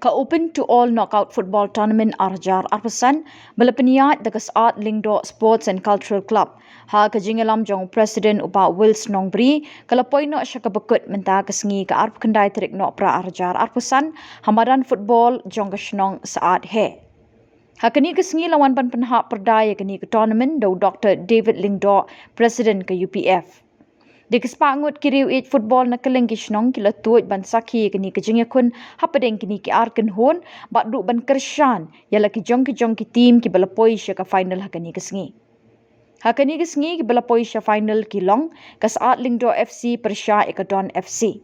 ka open to all knockout football tournament arjar arpasan belepeniat dekas art lingdo sports and cultural club ha ka jingelam jong president upa Wills Nongbri kalapoi no syaka bekut menta kesengi ka arp kendai terik no pra arjar arpasan hamadan football jong kasnong saat he hakani kesengi lawan pan penhak perdaya kini ke tournament do Dr. David Lingdo president ke UPF di kespangut kiriu it football na keleng kisnong kila tuoj ban sakhi kini kejingya kun hapadeng kini ki arken hon bak duk ban kershan yala ki jong ki team ki balapoi sya ka final hakani kesengi. Hakani kesengi ki balapoi sya final ki long kas art lingdo FC persya ekadon FC.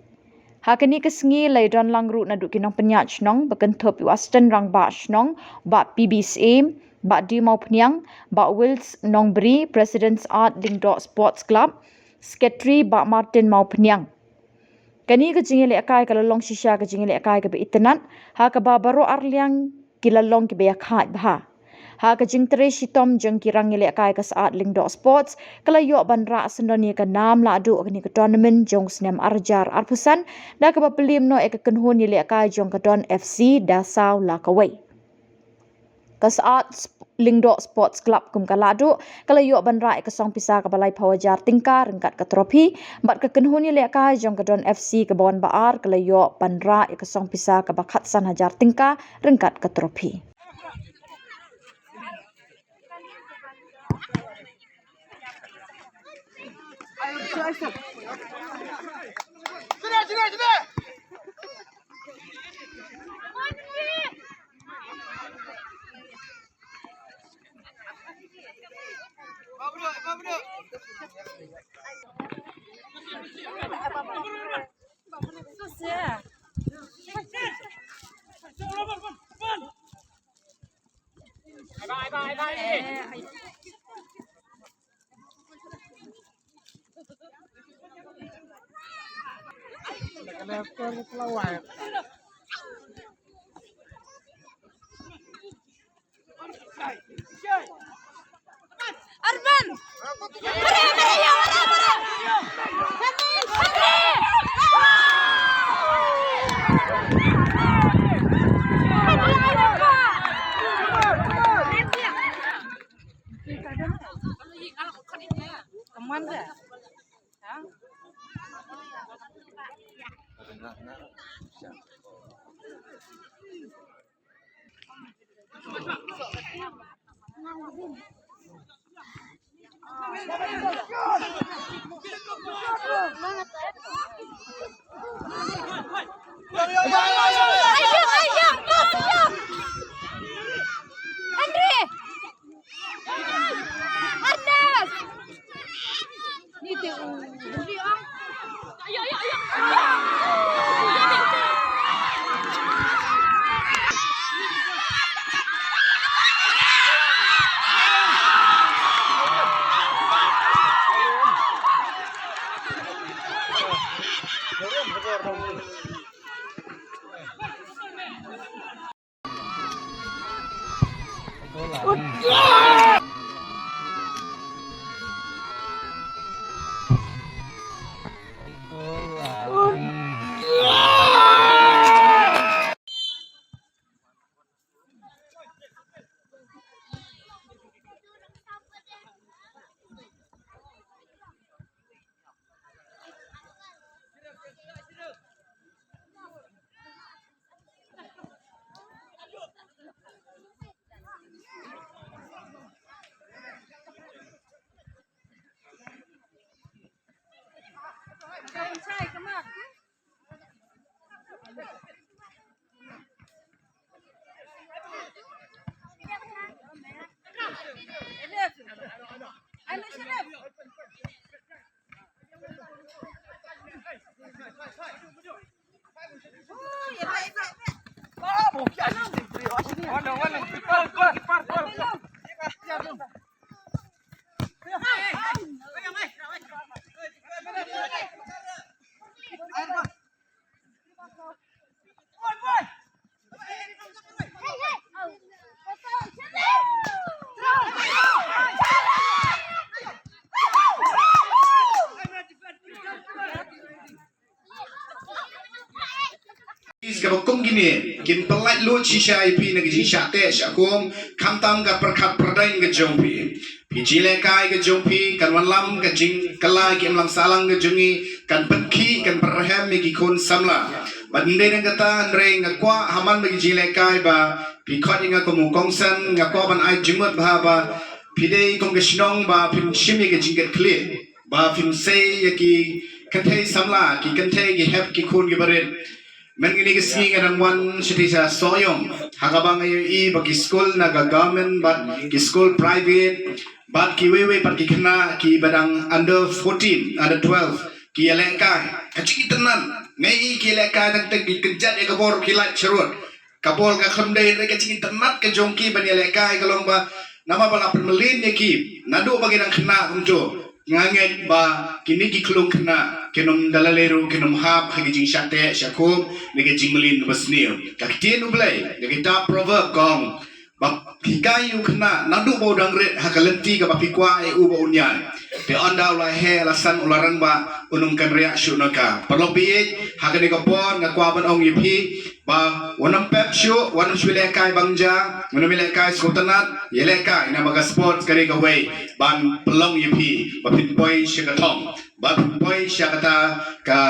Hakani kesengi lai don langru na duk kinong penyat snong bekentup Western rang ba snong ba PBSA ba di mau penyang ba Wills Nongbri President's Art Lingdo Sports Club Secretary Bak Martin mau penyang. Kani ke jingile akai kalau long shisha ke jingile akai ke itenat ha ke ba baro arliang kila long ke be khat bah. Ha ke jing tere sitom jeng kirang ile akai ke saat lingdo sports kala yo ban ra sendoni ke nam la adu ke tournament jong snem arjar arpusan da ke ba pelim no ek kenhun ile akai jong ke don FC da saw la kawai. Kas art Lingdo Sports Club kum kaladu kala yo ban ra ke song pisa ke balai pawajar tingkar rengkat ke trofi bat ke kenhuni le ka jong ke don FC ke bawan baar kala yo ban ra ke song pisa ke bakat san hajar tingkar rengkat ke trofi. Arban! Kemana? kokong gini kin pelai lu shisha IP na gijing shate shakum kamtam ga perkat perdain ga jompi pijile kai ga jompi kan wanlam ga jing kala ki emlang salang ga jungi kan penki kan perhem mi kun samla bande nang kata ndre ngakwa haman bagi jile kai ba pikot inga komu kongsan ngakwa ban ai jumut ba ba pidei kong ga shnong ba pin shimi ga jinget clear ba pin say yaki kantei samla ki kantei gi hep ki kun gi baret men gini kesing ngan wan sitisa soyong hakabang ayo I bagi school na government but ki school private but ki wewe pat ki kena ki badang under 14 under 12 ki alengkai kacik tenan ngai ki alengkai tang tang ki kejat e kabor ki lat cerut kabol ka khamdai re kacik tenat ke jongki ban alengkai kalong ba nama bala permelin ye ki nadu bagi nang kena kumjo nganget ba kini ki klung kena kenom dalaleru kenom hab hagi jing shate shakum nege jing melin basnio kakitien ublai nege ta proverb gong ba hikai yu kena nadu bodang red hakalenti ka bapikwa e uba unyan te onda ula he alasan ularang ba unungkan reak syunaka perlo biye hakane ka pon ngakwa ban ong yipi ba wanam pep shu wanam shwile kai bangja wanam ile kai skotanat yele kai na maga sports kare ka way ban pelong yipi ba pinpoy shikatong ba pinpoy shakata ka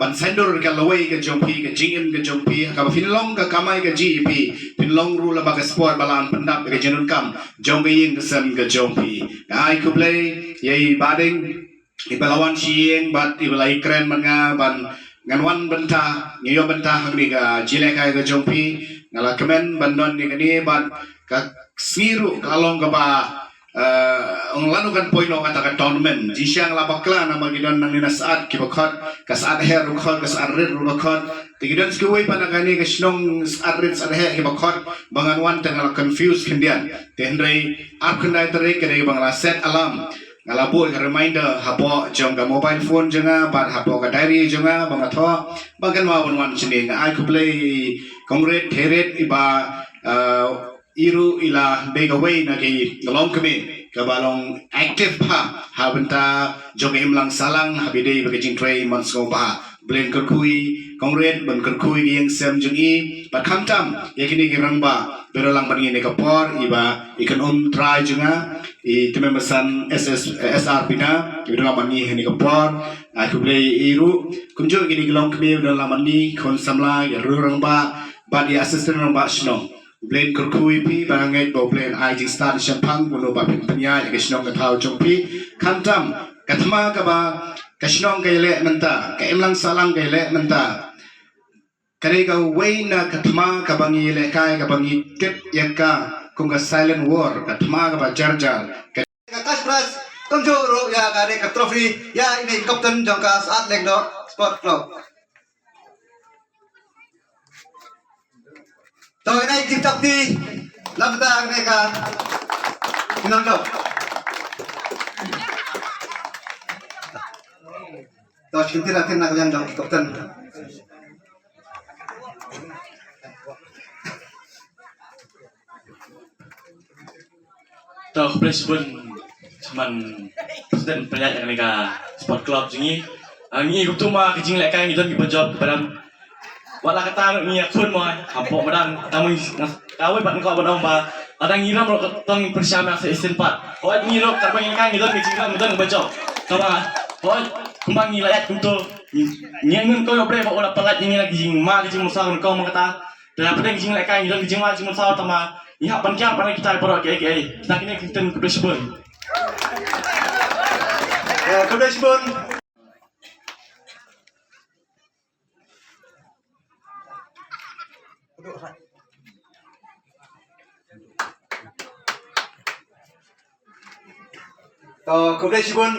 ban sendor ka laway ka jompi ka jingim ka jompi ka finlong ka kamay ka GP finlong rula baga sport balan pendap ka jenun kam jompi kesem ka jompi ai ku play yai bading ibalawan sieng bat ibalai keren manga ban nganwan bentah ngiyo bentah ni ka jile kai ka jompi ngala kemen bandon ni kani ban ka siru kalong ka ba ang lanu kan poino kata ka tournament jisiang la bakla na magidon nang nina saat kibakot ka saat her rukot ka saat red rukot tigidon skuway pa na kani ka sinong saat red saat her kibakot banganwan tengah confused kendian tenre ap kendai terik kene bang la set alarm ngalabu ka reminder hapo jong ka mobile phone jonga bat hapo ka diary jonga bang atho bagan ma bonwan sini nga ai ku play kongret heret iba iru ila bega way na ki ngalong kami kabalong active pa habenta jong imlang salang habide bagi jing tray monsko pa blend kerkui kongret ban kerkui yang sem jung I pat khamtam yakini ki rangba berolang ban ngene kapor iba ikan try junga I temembasan SR pina berolang ban ngene kapor aku play iru kunjo gini gelong kami berolang ban ni kon samla ya rangba ba di assistant rangba sno blend kerkui pi barangai bo blend ai jing start champang buno ba penya ke snong ka thau jong pi khantam kathma ka ba ka snong ka le menta ka imlang salang ka le menta kare ka waina kathma ka bangi le kai ka bangi tip yakka kung ka silent war kathma ka ba jarjar ka Kaspras kongjo ro ya kare ka trophy ya ini kapten jong ka saat lengdo sport club to ini tiktok di labda mereka pinangdo to kinti natin na kalian jong kapten to presiden cuman presiden penyak yang mereka sport club jingi ngi kutu ma kijing lek kan ngidon gibojob padam wala kata ni akun mo hampok madang tamu kawe bat ko badong ba adang ngiram ro tong persyama sa isen pat ko ngiro karbang kan ngidon kijing ngidon gibojob kama ko kumbang nilayat kunto nyengun ko obre ba ola palat ngi lagi jing ma kijing musang ko mangata dan apa kijing lek kan ngidon kijing ma kijing musang tama iha panjang pada kita poro ke kita kini kita presiden ya presiden to presiden